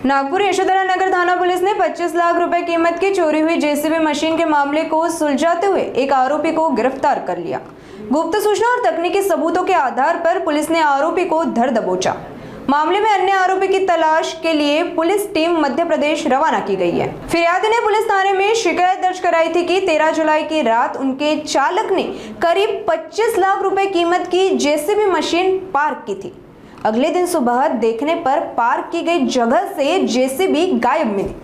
नागपुर यशोधरा नगर थाना पुलिस ने 25 लाख रुपए कीमत की चोरी हुई जेसीबी मशीन के मामले को सुलझाते हुए एक आरोपी को गिरफ्तार कर लिया। गुप्त सूचना और तकनीकी सबूतों के आधार पर पुलिस ने आरोपी को धर दबोचा। मामले में अन्य आरोपी की तलाश के लिए पुलिस टीम मध्य प्रदेश रवाना की गई है। फिरियादी ने पुलिस थाने में शिकायत दर्ज कराई थी कि 13 जुलाई की रात उनके चालक ने करीब 25 लाख रुपए कीमत की जेसीबी मशीन पार्क की थी। अगले दिन सुबह देखने पर पार्क की गई जगह से जेसीबी गायब मिली।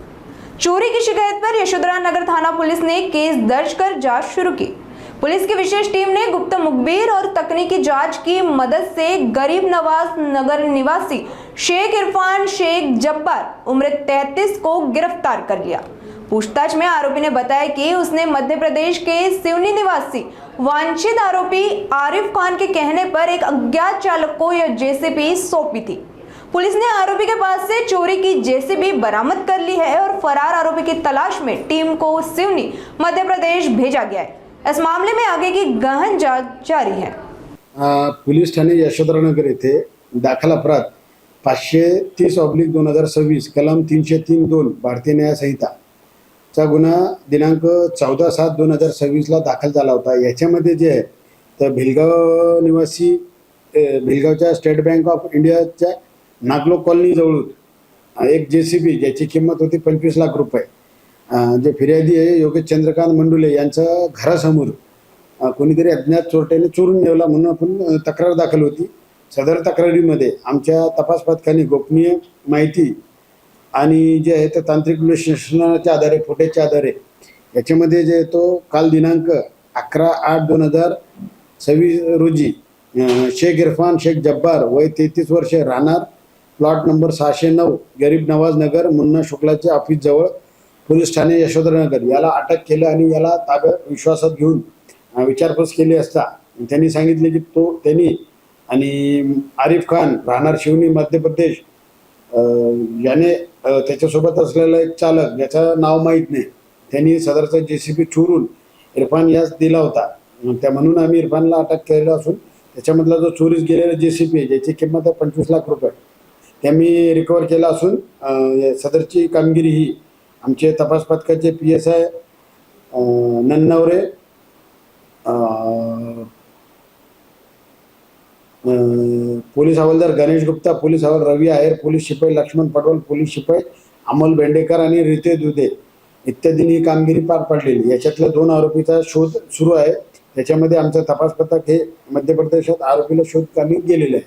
चोरी की शिकायत पर यशोधरा नगर थाना पुलिस ने केस दर्ज कर जांच शुरू की। पुलिस की विशेष टीम ने गुप्त मुखबिर और तकनीकी जांच की मदद से गरीब नवाज नगर निवासी शेख इरफान शेख जब्बार उम्र 33 को गिरफ्तार कर लिया। पूछताछ में आरोपी ने बताया कि उसने मध्य प्रदेश के सिवनी निवासी वांछित आरोपी आरिफ खान के कहने पर एक अज्ञात चालक को यह जेसीबी सौंपी थी। पुलिस ने आरोपी के पास से चोरी की जेसीबी बरामद कर ली है और फरार आरोपी की तलाश में टीम को सिवनी मध्य प्रदेश भेजा गया है। इस मामले में आगे की गहन जांच जारी है। पोलीस ठाणे यशोधरानगर येथे दाखल अपराध 530/2026 कलम 303(2) भारतीय न्याय संहिता चा गुन्हा दिनांक 14/7/2026 ला दाखल झाला होता। याच्यामध्ये जे आहे तर भिलगाव निवासी भिलगावच्या स्टेट बँक ऑफ इंडियाच्या नागलो कॉलनी जवळ एक जेसीबी ज्याची किंमत होती 25 लाख रुपये जे फिर्यादी आहे योगेश चंद्रकांत मंडुले यांच्या घरासमोर कोणीतरी अज्ञात चोरट्याने चोरून नेला म्हणून आपण तक्रार दाखल होती। सदर तक्रारीमध्ये आमच्या तपास पथकाने गोपनीय माहिती आणि जे आहे ते तांत्रिक विश्लेषणाच्या आधारे फुटेजच्या आधारे याच्यामध्ये जे तो काल दिनांक 11/8/2026 रोजी शेख इरफान शेख जब्बार वय 33 वर्षे राहणार प्लॉट नंबर 609 गरीब नवाज नगर मुन्ना शुक्लाच्या ऑफिस जवळ पोलीस ठाणे यशोधरानगर याला अटक केलं आणि याला ताब्यात विश्वासात घेऊन विचारपूस केली असता त्यांनी सांगितले की त्यांनी आणि आरिफ खान राहणार शिवनी मध्य प्रदेश याने त्याच्यासोबत असलेला एक चालक ज्याचं नाव माहीत नाही त्यांनी सदरचा जेसीबी चोरून इरफान यास दिला होता। त्या म्हणून आम्ही इरफानला अटक केलेला असून त्याच्यामधला जो चोरीस गेलेला जेसीबी आहे ज्याची किंमत आहे 25 लाख रुपये ते मी रिकवर केला असून सदरची कामगिरी ही आमचे तपास पथकाचे PSI नन्नवरे पोलीस हवालदार गणेश गुप्ता पोलीस हवालदार रवी आहेर पोलीस शिपाई लक्ष्मण पटवल पोलीस शिपाई अमोल बेंडेकर आणि रितेश दुधे इत्यादींनी ही कामगिरी पार पाडलेली। याच्यातल्या 2 आरोपीचा शोध सुरू आहे। त्याच्यामध्ये आमचा तपास पथक हे मध्य प्रदेशात आरोपीला शोध कामी गेलेले आहे।